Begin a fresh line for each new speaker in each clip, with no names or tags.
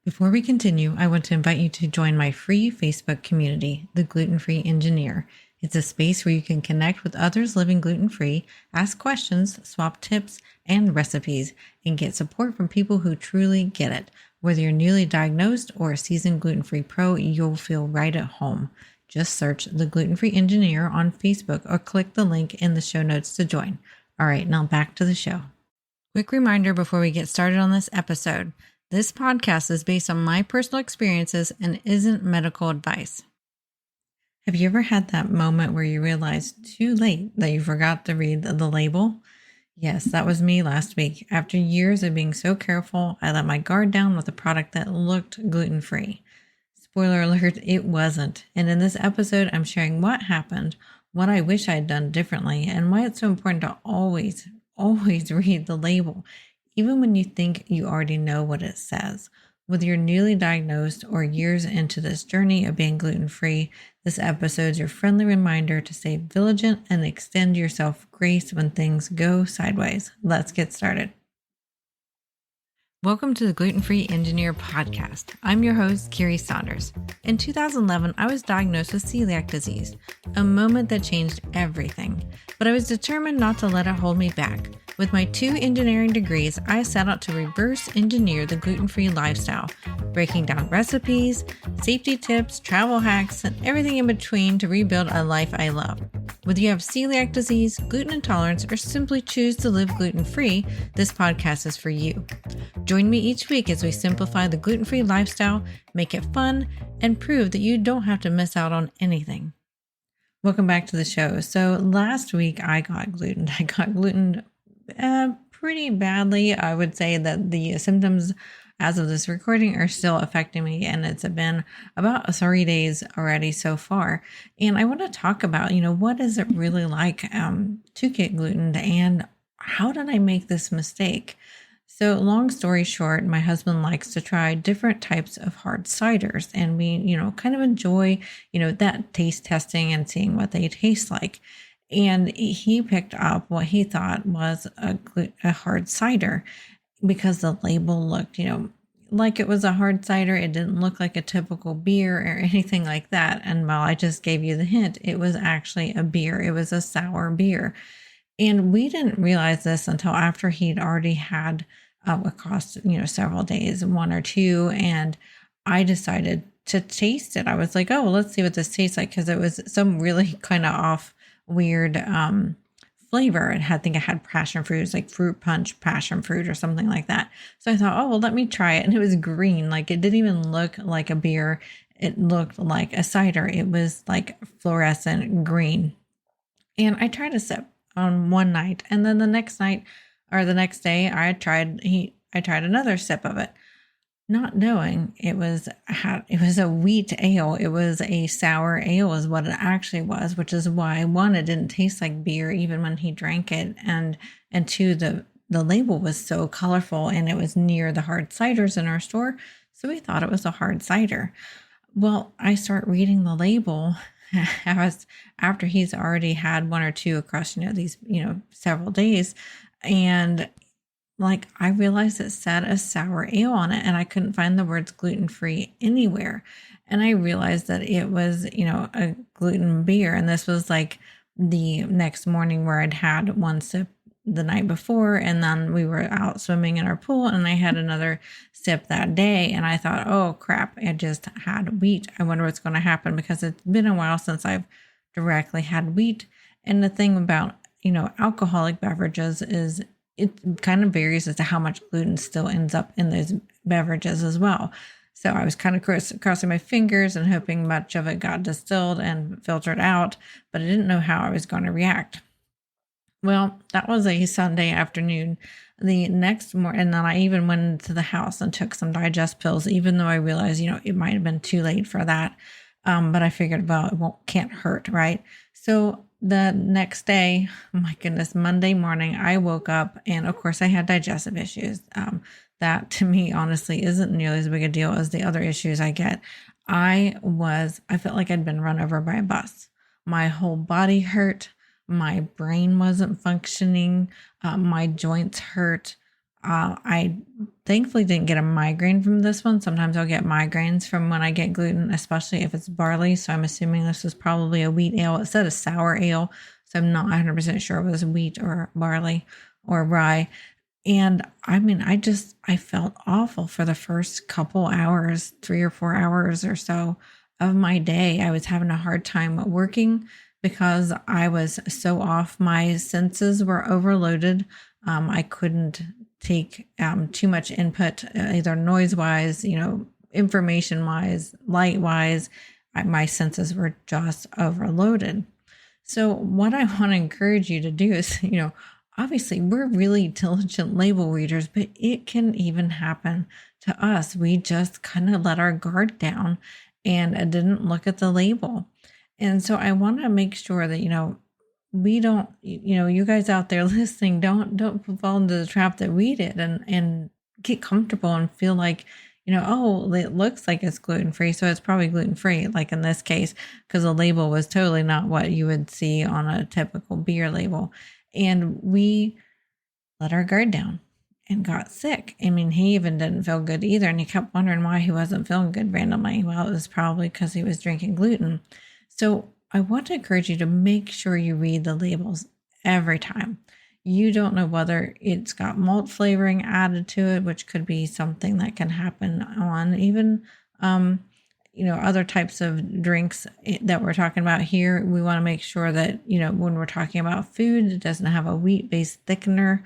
Before we continue, I want to invite you to join my free Facebook community, The Gluten-Free Engineer. It's a space where you can connect with others living gluten-free, ask questions, swap tips and recipes, and get support from people who truly get it. Whether you're newly diagnosed or a seasoned gluten-free pro, you'll feel right at home. Just search The Gluten-Free Engineer on Facebook or click the link in the show notes to join. All right, now back to the show. Quick reminder before we get started on this episode. This podcast is based on my personal experiences and isn't medical advice. Have you ever had that moment where you realized too late that you forgot to read the label? Yes, that was me last week. After years of being so careful, I let my guard down with a product that looked gluten-free. Spoiler alert, it wasn't. And in this episode, I'm sharing what happened, what I wish I'd done differently, and why it's so important to always read the label, even when you think you already know what it says. Whether you're newly diagnosed or years into this journey of being gluten-free, this episode is your friendly reminder to stay vigilant and extend yourself grace when things go sideways. Let's get started. Welcome to the Gluten-Free Engineer podcast. I'm your host, Kiri Saunders. In 2011, I was diagnosed with celiac disease, a moment that changed everything. But I was determined not to let it hold me back. With my 2 engineering degrees, I set out to reverse engineer the gluten-free lifestyle, breaking down recipes, safety tips, travel hacks, and everything in between to rebuild a life I love. Whether you have celiac disease, gluten intolerance, or simply choose to live gluten-free, this podcast is for you. Join me each week as we simplify the gluten-free lifestyle, make it fun, and prove that you don't have to miss out on anything. Welcome back to the show. So last week I got gluten. Pretty badly. I would say that the symptoms as of this recording are still affecting me, and it's been about 3 days already so far. And I want to talk about, what is it really like to get gluten, and how did I make this mistake? So long story short, my husband likes to try different types of hard ciders, and we, kind of enjoy, that taste testing and seeing what they taste like. And he picked up what he thought was a hard cider because the label looked, like it was a hard cider. It didn't look like a typical beer or anything like that. And while I just gave you the hint, it was actually a beer. It was a sour beer. And we didn't realize this until after he'd already had across, several days, 1 or 2. And I decided to taste it. I was like, oh, well, let's see what this tastes like. Because it was some really kind of off weird flavor. I think it had passion fruit. It was like fruit punch, passion fruit or something like that. So I thought, oh, well, let me try it. And it was green. Like it didn't even look like a beer. It looked like a cider. It was like fluorescent green. And I tried a sip on one night. And then the next night or the next day I tried another sip of it, not knowing it was a wheat ale. It was a sour ale is what it actually was, which is why 1, it didn't taste like beer even when he drank it. And 2, the label was so colorful and it was near the hard ciders in our store. So we thought it was a hard cider. Well, I start reading the label after he's already had 1 or 2 across, these, several days. And I realized it said a sour ale on it, and I couldn't find the words gluten-free anywhere. And I realized that it was, a gluten beer. And this was like the next morning where I'd had 1 sip the night before, and then we were out swimming in our pool and I had another sip that day. And I thought, oh crap, I just had wheat. I wonder what's going to happen, because it's been a while since I've directly had wheat. And the thing about, alcoholic beverages is it kind of varies as to how much gluten still ends up in those beverages as well. So I was kind of crossing my fingers and hoping much of it got distilled and filtered out, but I didn't know how I was going to react. Well, that was a Sunday afternoon. The next morning, and then I even went into the house and took some digest pills, even though I realized, it might have been too late for that. But I figured, well, it can't hurt, right? So the next day, oh my goodness, Monday morning, I woke up and of course I had digestive issues. That to me, honestly, isn't nearly as big a deal as the other issues I get. I felt like I'd been run over by a bus. My whole body hurt. My brain wasn't functioning. My joints hurt. I thankfully didn't get a migraine from this one. Sometimes I'll get migraines from when I get gluten, especially if it's barley. So I'm assuming this was probably a wheat ale. It said a sour ale, so I'm not 100% sure if it was wheat or barley or rye. And I mean, I felt awful for the first couple hours, 3 or 4 hours or so of my day. I was having a hard time working because I was so off. My senses were overloaded. I couldn't take too much input, either noise wise, information wise, light wise. My senses were just overloaded. So, what I want to encourage you to do is, obviously we're really diligent label readers, but it can even happen to us. We just kind of let our guard down and didn't look at the label. And so I want to make sure that, we don't, you guys out there listening, don't fall into the trap that we did and get comfortable and feel like, oh, it looks like it's gluten free, so it's probably gluten free, like in this case, because the label was totally not what you would see on a typical beer label. And we let our guard down and got sick. I mean, he even didn't feel good either. And he kept wondering why he wasn't feeling good randomly. Well, it was probably because he was drinking gluten. So I want to encourage you to make sure you read the labels every time. You don't know whether it's got malt flavoring added to it, which could be something that can happen on even other types of drinks that we're talking about here. We want to make sure that, when we're talking about food, it doesn't have a wheat-based thickener.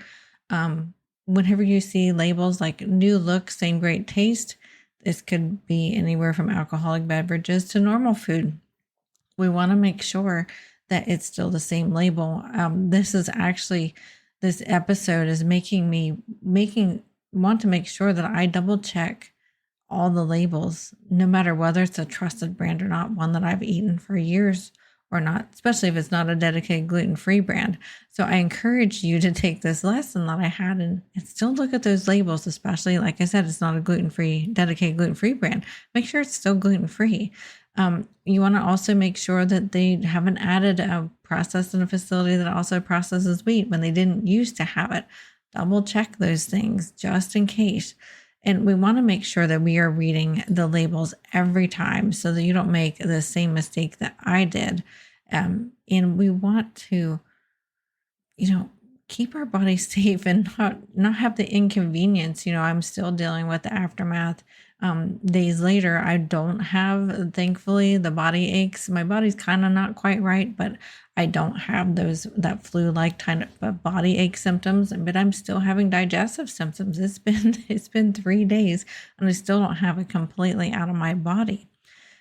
Whenever you see labels like new look, same great taste, this could be anywhere from alcoholic beverages to normal food. We want to make sure that it's still the same label. This episode is making want to make sure that I double check all the labels, no matter whether it's a trusted brand or not, one that I've eaten for years or not, especially if it's not a dedicated gluten-free brand. So I encourage you to take this lesson that I had and still look at those labels, especially, like I said, it's not a dedicated gluten-free brand. Make sure it's still gluten-free. You want to also make sure that they haven't added a process in a facility that also processes wheat when they didn't used to have it. Double check those things just in case. And we want to make sure that we are reading the labels every time so that you don't make the same mistake that I did. And we want to, keep our body safe and not have the inconvenience. I'm still dealing with the aftermath. Days later, I don't have, thankfully, the body aches. My body's kind of not quite right, but I don't have that flu-like kind of body ache symptoms, but I'm still having digestive symptoms. It's been 3 days and I still don't have it completely out of my body.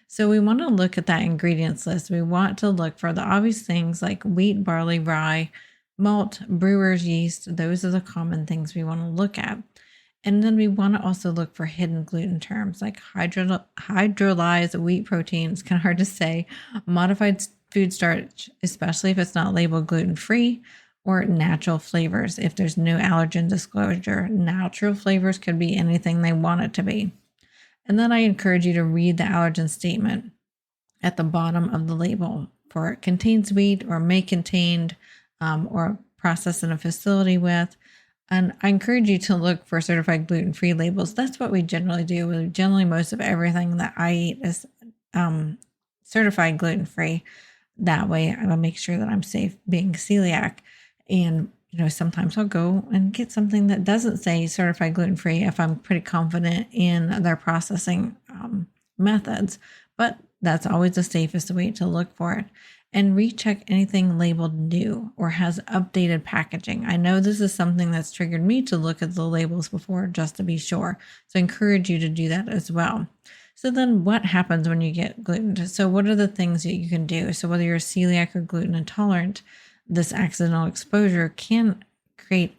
So we want to look at that ingredients list. We want to look for the obvious things like wheat, barley, rye, malt, brewer's yeast. Those are the common things we want to look at. And then we want to also look for hidden gluten terms like hydrolyzed wheat protein. It's kind of hard to say. Modified food starch, especially if it's not labeled gluten-free, or natural flavors. If there's no allergen disclosure, natural flavors could be anything they want it to be. And then I encourage you to read the allergen statement at the bottom of the label for it contains wheat or may contain or processed in a facility with. And I encourage you to look for certified gluten-free labels. That's what we generally do. Generally, most of everything that I eat is certified gluten-free. That way, I will make sure that I'm safe being celiac. And, sometimes I'll go and get something that doesn't say certified gluten-free if I'm pretty confident in their processing methods. But that's always the safest way to look for it. And recheck anything labeled new or has updated packaging. I know this is something that's triggered me to look at the labels before just to be sure. So I encourage you to do that as well. So then what happens when you get gluten? So what are the things that you can do? So whether you're celiac or gluten intolerant, this accidental exposure can create,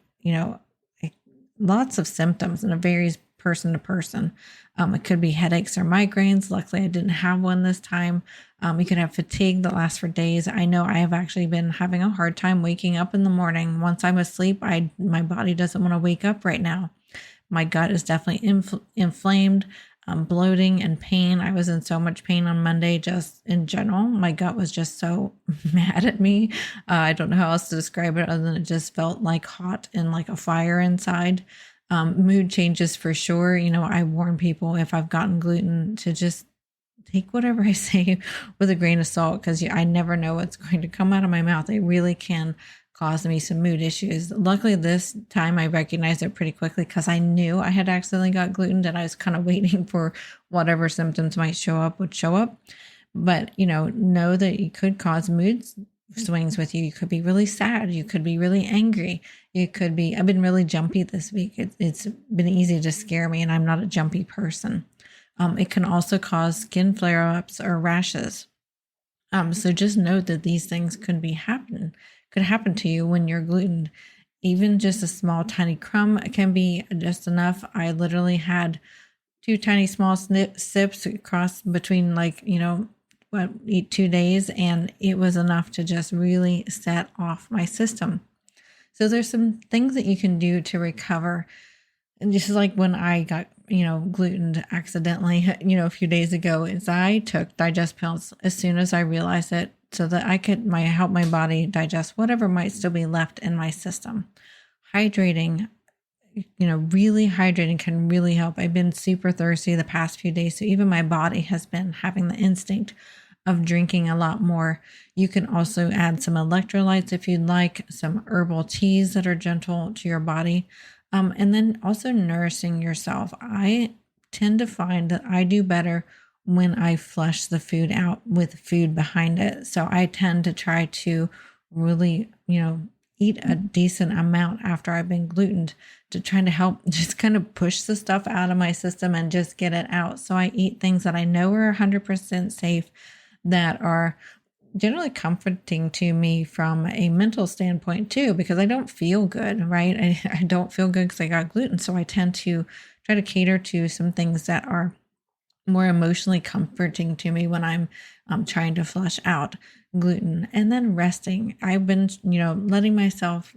lots of symptoms, and it varies person to person. It could be headaches or migraines. Luckily, I didn't have one this time. You can have fatigue that lasts for days. I know I have actually been having a hard time waking up in the morning. Once I'm asleep, my body doesn't want to wake up right now. My gut is definitely inflamed, bloating and pain. I was in so much pain on Monday, just in general. My gut was just so mad at me. I don't know how else to describe it other than it just felt like hot and like a fire inside. Mood changes for sure. I warn people if I've gotten gluten to just take whatever I say with a grain of salt, because I never know what's going to come out of my mouth. It really can cause me some mood issues. Luckily, this time I recognized it pretty quickly because I knew I had accidentally got gluten, and I was kind of waiting for whatever symptoms might show up would show up. But, know that it could cause mood swings with you. You could be really sad. You could be really angry. I've been really jumpy this week. It's been easy to scare me, and I'm not a jumpy person. It can also cause skin flare-ups or rashes. So just note that these things could happen to you when you're gluten. Even just a small tiny crumb can be just enough. I literally had 2 tiny small sips across between 2 days, and it was enough to just really set off my system. So there's some things that you can do to recover. And just like when I got, glutened accidentally, a few days ago, is I took digest pills as soon as I realized it, so that I could help my body digest whatever might still be left in my system. Hydrating, really hydrating can really help. I've been super thirsty the past few days, so even my body has been having the instinct of drinking a lot more. You can also add some electrolytes if you'd like, some herbal teas that are gentle to your body. And then also nourishing yourself. I tend to find that I do better when I flush the food out with food behind it. So I tend to try to really, eat a decent amount after I've been glutened, to try to help just kind of push the stuff out of my system and just get it out. So I eat things that I know are 100% safe, that are generally comforting to me from a mental standpoint too, because I don't feel good, right? I don't feel good because I got gluten. So I tend to try to cater to some things that are more emotionally comforting to me when I'm trying to flush out gluten. And then resting. I've been, letting myself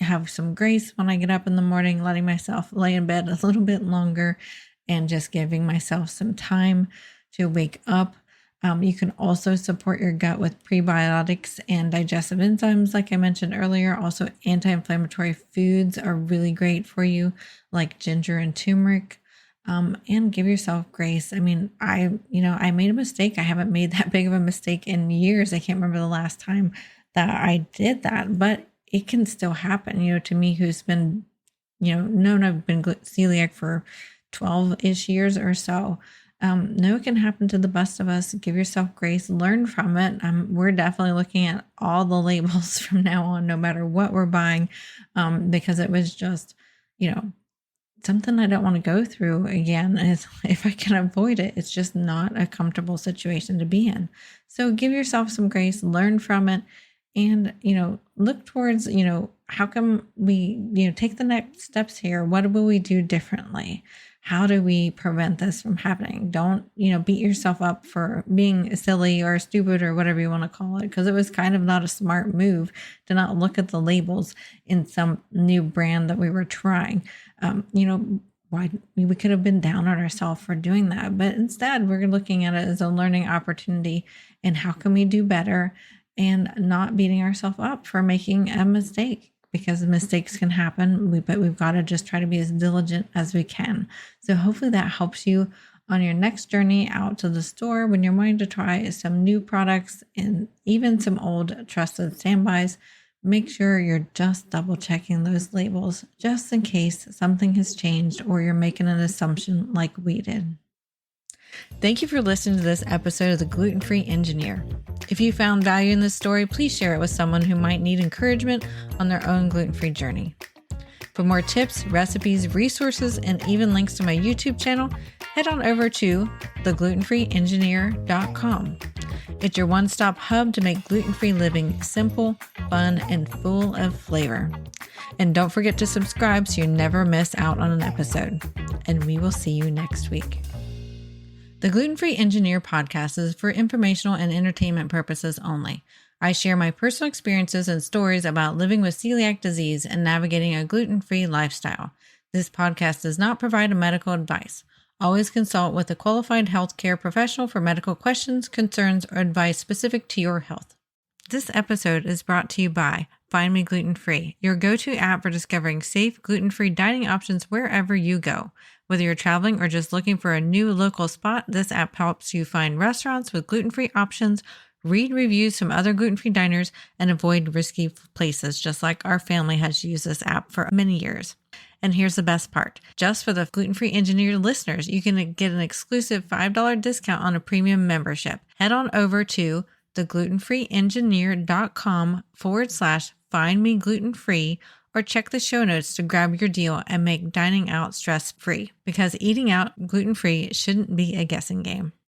have some grace when I get up in the morning, letting myself lay in bed a little bit longer, and just giving myself some time to wake up. You can also support your gut with prebiotics and digestive enzymes, like I mentioned earlier. Also, anti-inflammatory foods are really great for you, like ginger and turmeric. And give yourself grace. I mean, I made a mistake. I haven't made that big of a mistake in years. I can't remember the last time that I did that, but it can still happen, to me, who's been, known I've been celiac for 12-ish years or so. No, it can happen to the best of us. Give yourself grace, learn from it. We're definitely looking at all the labels from now on, no matter what we're buying, because it was just, something I don't want to go through again. If I can avoid it, it's just not a comfortable situation to be in. So give yourself some grace, learn from it, and, look towards, how can we, take the next steps here? What will we do differently? How do we prevent this from happening? Don't, beat yourself up for being silly or stupid or whatever you want to call it, because it was kind of not a smart move to not look at the labels in some new brand that we were trying. Why we could have been down on ourselves for doing that, but instead we're looking at it as a learning opportunity, and how can we do better, and not beating ourselves up for making a mistake, because mistakes can happen. But we've got to just try to be as diligent as we can. So hopefully that helps you on your next journey out to the store when you're wanting to try some new products and even some old trusted standbys. Make sure you're just double checking those labels, just in case something has changed or you're making an assumption like we did. Thank you for listening to this episode of The Gluten-Free Engineer. If you found value in this story, please share it with someone who might need encouragement on their own gluten-free journey. For more tips, recipes, resources, and even links to my YouTube channel, head on over to theglutenfreeengineer.com. It's your one-stop hub to make gluten-free living simple, fun, and full of flavor. And don't forget to subscribe so you never miss out on an episode. And we will see you next week. The Gluten-Free Engineer podcast is for informational and entertainment purposes only. I share my personal experiences and stories about living with celiac disease and navigating a gluten-free lifestyle. This podcast does not provide medical advice. Always consult with a qualified healthcare professional for medical questions, concerns, or advice specific to your health. This episode is brought to you by Find Me Gluten-free, your go-to app for discovering safe, gluten-free dining options wherever you go. Whether you're traveling or just looking for a new local spot, this app helps you find restaurants with gluten-free options, read reviews from other gluten-free diners, and avoid risky places, just like our family has used this app for many years. And here's the best part. Just for the gluten-free engineered listeners, you can get an exclusive $5 discount on a premium membership. Head on over to theglutenfreeengineer.com/find me gluten free or check the show notes to grab your deal and make dining out stress free, because eating out gluten free shouldn't be a guessing game.